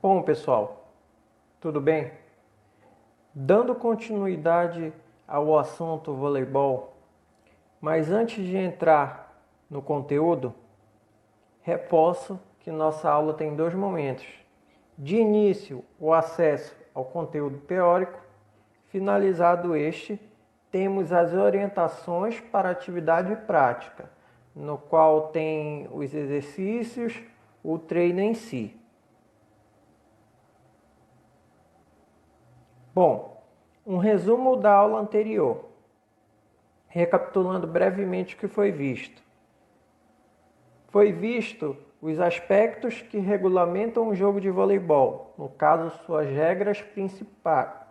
Bom, pessoal, tudo bem? Dando continuidade ao assunto voleibol, mas antes de entrar no conteúdo, reforço que nossa aula tem dois momentos. De início, o acesso ao conteúdo teórico, finalizado este, temos as orientações para atividade prática, no qual tem os exercícios, o treino em si. Bom, um resumo da aula anterior, recapitulando brevemente o que foi visto. Foi visto os aspectos que regulamentam o jogo de voleibol, no caso, suas regras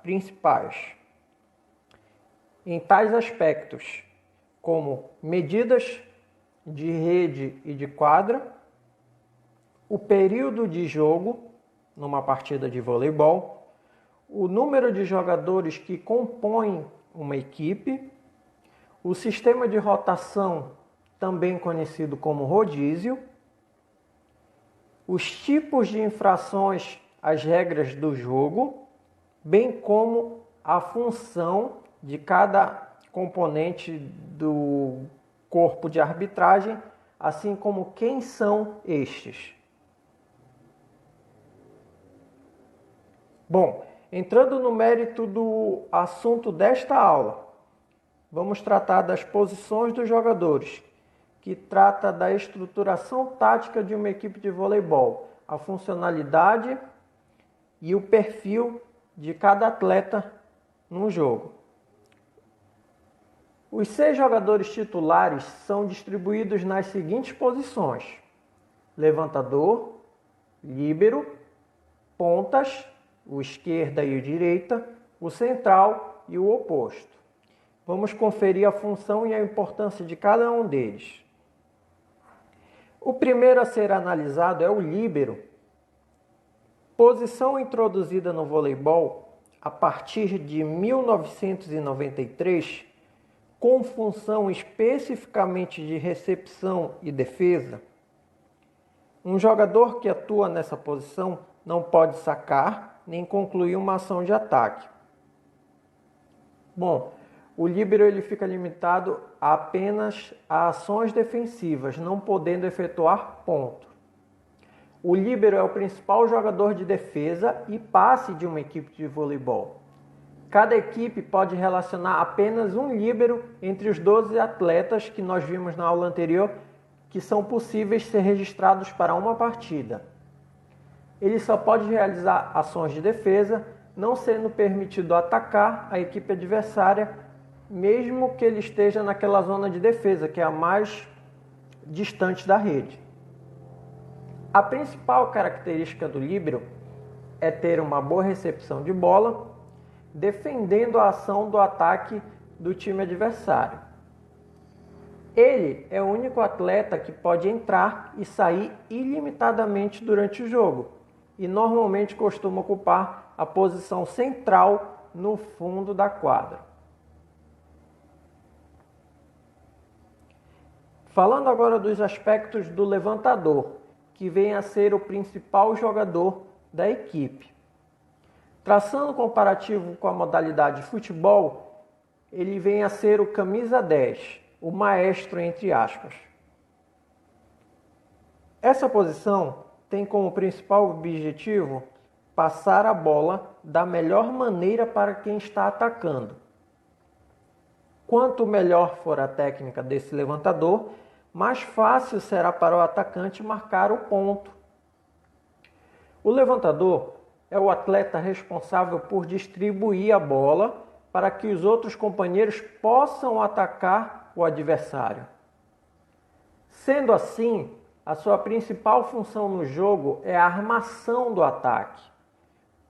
principais. Em tais aspectos, como medidas de rede e de quadra, o período de jogo numa partida de voleibol, o número de jogadores que compõem uma equipe, o sistema de rotação, também conhecido como rodízio, os tipos de infrações às regras do jogo, bem como a função de cada componente do corpo de arbitragem, assim como quem são estes. Bom, entrando no mérito do assunto desta aula, vamos tratar das posições dos jogadores, que trata da estruturação tática de uma equipe de voleibol, a funcionalidade e o perfil de cada atleta no jogo. Os 6 jogadores titulares são distribuídos nas seguintes posições: levantador, líbero, pontas, o esquerda e o direita, o central e o oposto. Vamos conferir a função e a importância de cada um deles. O primeiro a ser analisado é o líbero, posição introduzida no voleibol a partir de 1993, com função especificamente de recepção e defesa. Um jogador que atua nessa posição não pode sacar nem concluir uma ação de ataque. Bom, o líbero ele fica limitado apenas a ações defensivas, não podendo efetuar ponto. O líbero é o principal jogador de defesa e passe de uma equipe de voleibol. Cada equipe pode relacionar apenas um líbero entre os 12 atletas que nós vimos na aula anterior, que são possíveis ser registrados para uma partida. Ele só pode realizar ações de defesa, não sendo permitido atacar a equipe adversária, mesmo que ele esteja naquela zona de defesa, que é a mais distante da rede. A principal característica do líbero é ter uma boa recepção de bola, defendendo a ação do ataque do time adversário. Ele é o único atleta que pode entrar e sair ilimitadamente durante o jogo e normalmente costuma ocupar a posição central no fundo da quadra. Falando agora dos aspectos do levantador, que vem a ser o principal jogador da equipe. Traçando um comparativo com a modalidade de futebol, ele vem a ser o camisa 10, o maestro entre aspas. Essa posição tem como principal objetivo passar a bola da melhor maneira para quem está atacando. Quanto melhor for a técnica desse levantador, mais fácil será para o atacante marcar o ponto. O levantador é o atleta responsável por distribuir a bola para que os outros companheiros possam atacar o adversário. Sendo assim, a sua principal função no jogo é a armação do ataque.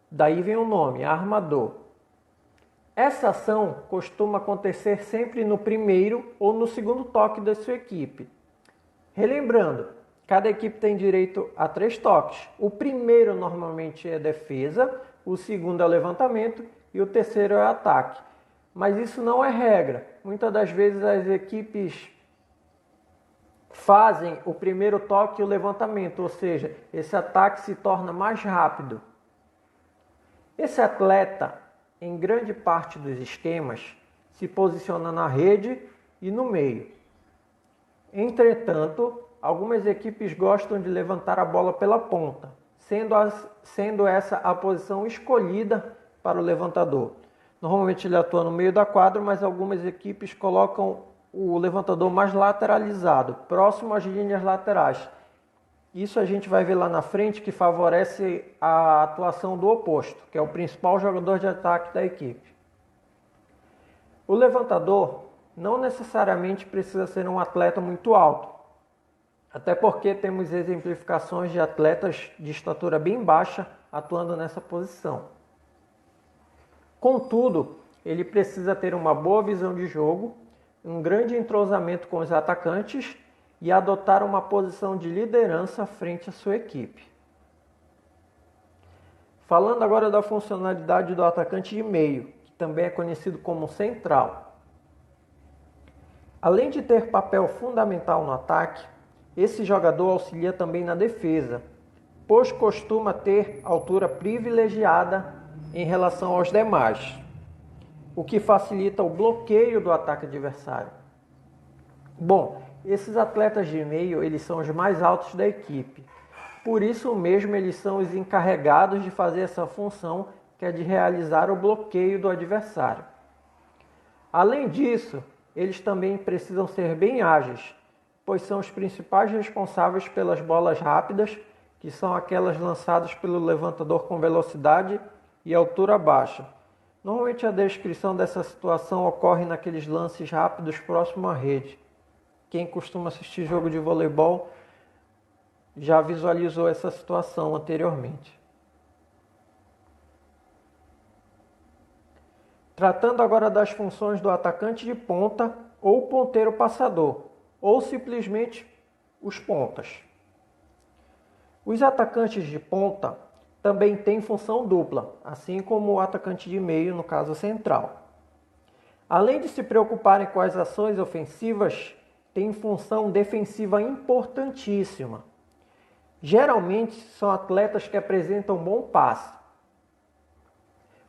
Daí vem o nome, armador. Essa ação costuma acontecer sempre no primeiro ou no segundo toque da sua equipe. Relembrando, cada equipe tem direito a 3 toques. O primeiro normalmente é defesa, o segundo é o levantamento e o terceiro é o ataque. Mas isso não é regra. Muitas das vezes as equipes fazem o primeiro toque e o levantamento, ou seja, esse ataque se torna mais rápido. Esse atleta, em grande parte dos esquemas, se posiciona na rede e no meio. Entretanto, algumas equipes gostam de levantar a bola pela ponta, sendo essa a posição escolhida para o levantador. Normalmente ele atua no meio da quadra, mas algumas equipes colocam o levantador mais lateralizado, próximo às linhas laterais. Isso a gente vai ver lá na frente, que favorece a atuação do oposto, que é o principal jogador de ataque da equipe. O levantador não necessariamente precisa ser um atleta muito alto, até porque temos exemplificações de atletas de estatura bem baixa atuando nessa posição. Contudo, ele precisa ter uma boa visão de jogo, um grande entrosamento com os atacantes e adotar uma posição de liderança frente à sua equipe. Falando agora da funcionalidade do atacante de meio, que também é conhecido como central. Além de ter papel fundamental no ataque, esse jogador auxilia também na defesa, pois costuma ter altura privilegiada em relação aos demais, o que facilita o bloqueio do ataque adversário. Bom, esses atletas de meio, eles são os mais altos da equipe. Por isso mesmo, eles são os encarregados de fazer essa função, que é de realizar o bloqueio do adversário. Além disso, eles também precisam ser bem ágeis, pois são os principais responsáveis pelas bolas rápidas, que são aquelas lançadas pelo levantador com velocidade e altura baixa. Normalmente a descrição dessa situação ocorre naqueles lances rápidos próximo à rede. Quem costuma assistir jogo de voleibol já visualizou essa situação anteriormente. Tratando agora das funções do atacante de ponta ou ponteiro passador, ou simplesmente os pontas. Os atacantes de ponta também têm função dupla, assim como o atacante de meio, no caso central. Além de se preocuparem com as ações ofensivas, têm função defensiva importantíssima. Geralmente são atletas que apresentam bom passe.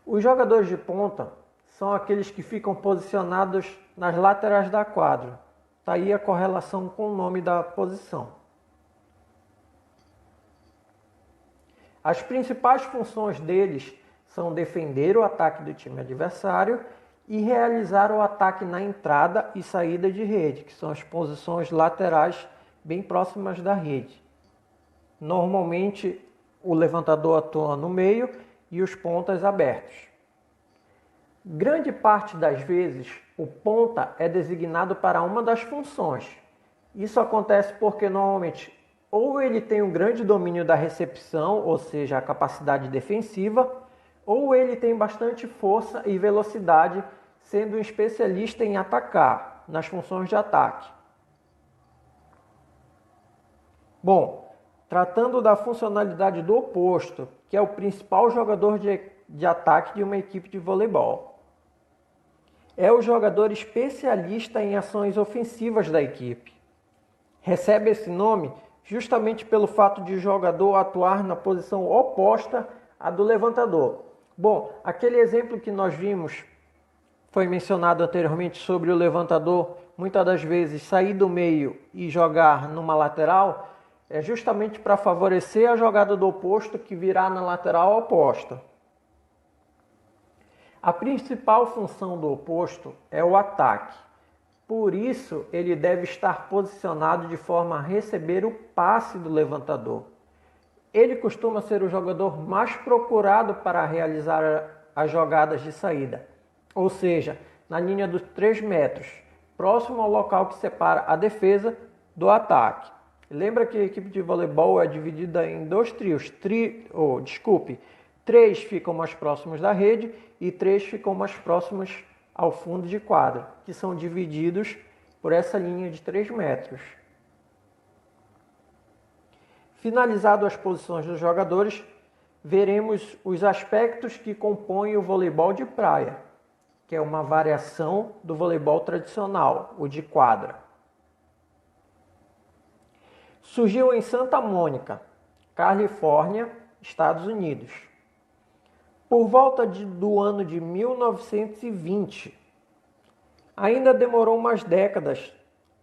Os jogadores de ponta são aqueles que ficam posicionados nas laterais da quadra. Está aí a correlação com o nome da posição. As principais funções deles são defender o ataque do time adversário e realizar o ataque na entrada e saída de rede, que são as posições laterais bem próximas da rede. Normalmente o levantador atua no meio e os pontas abertos. Grande parte das vezes o ponta é designado para uma das funções. Isso acontece porque normalmente ou ele tem um grande domínio da recepção, ou seja, a capacidade defensiva, ou ele tem bastante força e velocidade, sendo um especialista em atacar, nas funções de ataque. Bom, tratando da funcionalidade do oposto, que é o principal jogador de ataque de uma equipe de voleibol. É o jogador especialista em ações ofensivas da equipe. Recebe esse nome justamente pelo fato de o jogador atuar na posição oposta à do levantador. Bom, aquele exemplo que nós vimos, foi mencionado anteriormente sobre o levantador, muitas das vezes sair do meio e jogar numa lateral, é justamente para favorecer a jogada do oposto que virá na lateral oposta. A principal função do oposto é o ataque. Por isso, ele deve estar posicionado de forma a receber o passe do levantador. Ele costuma ser o jogador mais procurado para realizar as jogadas de saída, ou seja, na linha dos 3 metros, próximo ao local que separa a defesa do ataque. Lembra que a equipe de voleibol é dividida em 2 trios. 3 ficam mais próximos da rede e 3 ficam mais próximos ao fundo de quadra, que são divididos por essa linha de 3 metros. Finalizado as posições dos jogadores, veremos os aspectos que compõem o voleibol de praia, que é uma variação do voleibol tradicional, o de quadra. Surgiu em Santa Mônica, Califórnia, Estados Unidos. Por volta do ano de 1920, ainda demorou umas décadas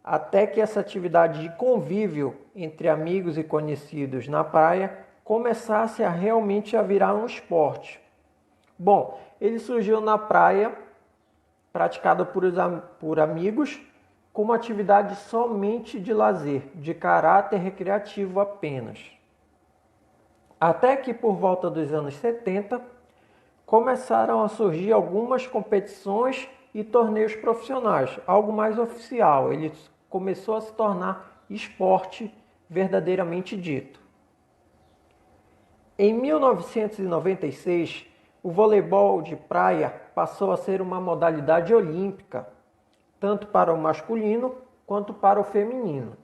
até que essa atividade de convívio entre amigos e conhecidos na praia começasse a realmente virar um esporte. Bom, ele surgiu na praia, praticado por amigos, como atividade somente de lazer, de caráter recreativo apenas. Até que por volta dos anos 70, começaram a surgir algumas competições e torneios profissionais, algo mais oficial. Ele começou a se tornar esporte verdadeiramente dito. Em 1996, o voleibol de praia passou a ser uma modalidade olímpica, tanto para o masculino quanto para o feminino.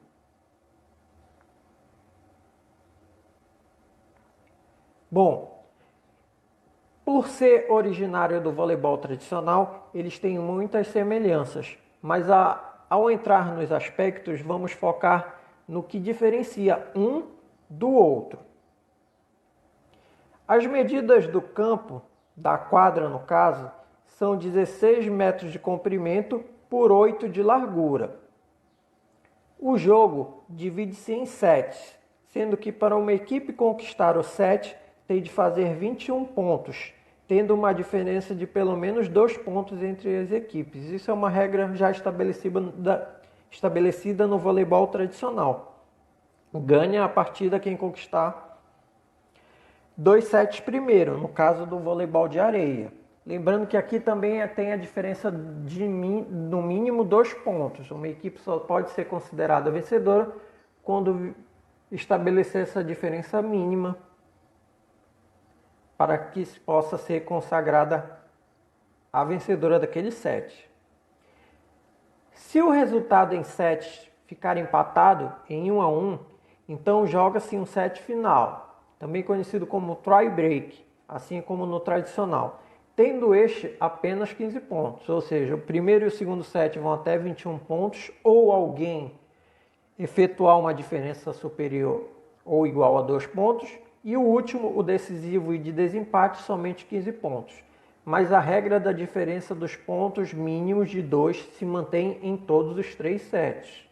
Bom, por ser originário do voleibol tradicional, eles têm muitas semelhanças, mas ao entrar nos aspectos, vamos focar no que diferencia um do outro. As medidas do campo, da quadra no caso, são 16 metros de comprimento por 8 de largura. O jogo divide-se em sets, sendo que para uma equipe conquistar o set tem de fazer 21 pontos, tendo uma diferença de pelo menos 2 pontos entre as equipes. Isso é uma regra já estabelecida no voleibol tradicional. Ganha a partida quem conquistar 2 sets primeiro, no caso do voleibol de areia. Lembrando que aqui também tem a diferença de no mínimo 2 pontos. Uma equipe só pode ser considerada vencedora quando estabelecer essa diferença mínima para que possa ser consagrada a vencedora daquele set. Se o resultado em sets ficar empatado em 1-1, então joga-se um set final, também conhecido como tie break, assim como no tradicional, tendo este apenas 15 pontos, ou seja, o primeiro e o segundo set vão até 21 pontos, ou alguém efetuar uma diferença superior ou igual a 2 pontos, e o último, o decisivo e de desempate, somente 15 pontos. Mas a regra da diferença dos pontos mínimos de 2 se mantém em todos os 3 sets.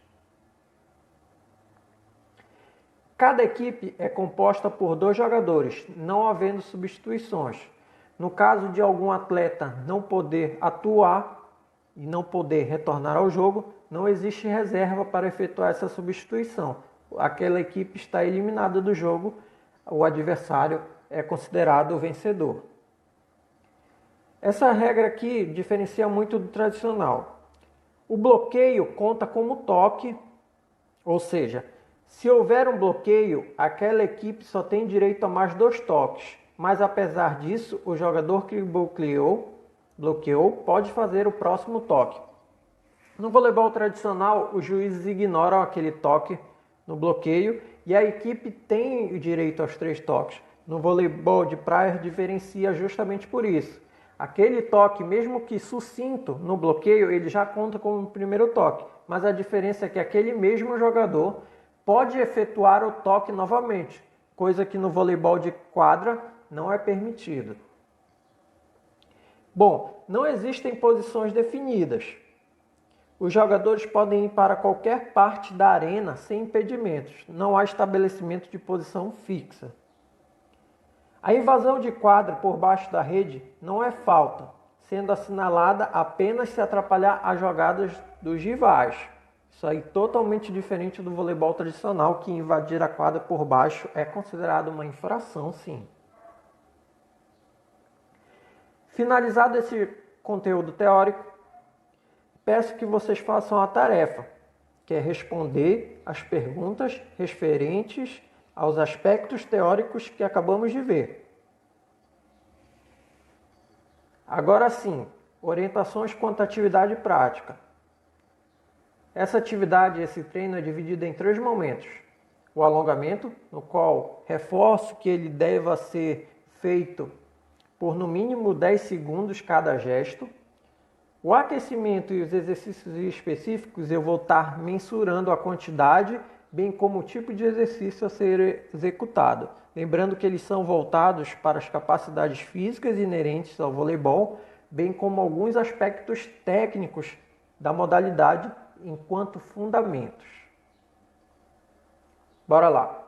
Cada equipe é composta por 2 jogadores, não havendo substituições. No caso de algum atleta não poder atuar e não poder retornar ao jogo, não existe reserva para efetuar essa substituição. Aquela equipe está eliminada do jogo, o adversário é considerado o vencedor. Essa regra aqui diferencia muito do tradicional. O bloqueio conta como toque, ou seja, se houver um bloqueio, aquela equipe só tem direito a mais 2 toques. Mas apesar disso, o jogador que bloqueou pode fazer o próximo toque. No voleibol tradicional, os juízes ignoram aquele toque no bloqueio e a equipe tem o direito aos 3 toques. No voleibol de praia diferencia justamente por isso. Aquele toque, mesmo que sucinto no bloqueio, ele já conta como o primeiro toque. Mas a diferença é que aquele mesmo jogador pode efetuar o toque novamente, coisa que no voleibol de quadra não é permitido. Bom, não existem posições definidas. Os jogadores podem ir para qualquer parte da arena sem impedimentos. Não há estabelecimento de posição fixa. A invasão de quadra por baixo da rede não é falta, sendo assinalada apenas se atrapalhar as jogadas dos rivais. Isso aí totalmente diferente do voleibol tradicional, que invadir a quadra por baixo é considerado uma infração, sim. Finalizado esse conteúdo teórico, peço que vocês façam a tarefa, que é responder as perguntas referentes aos aspectos teóricos que acabamos de ver. Agora sim, orientações quanto à atividade prática. Essa atividade, esse treino é dividido em 3 momentos. O alongamento, no qual reforço que ele deva ser feito por no mínimo 10 segundos cada gesto. O aquecimento e os exercícios específicos eu vou estar mensurando a quantidade bem como o tipo de exercício a ser executado. Lembrando que eles são voltados para as capacidades físicas inerentes ao voleibol, bem como alguns aspectos técnicos da modalidade enquanto fundamentos. Bora lá!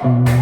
Thank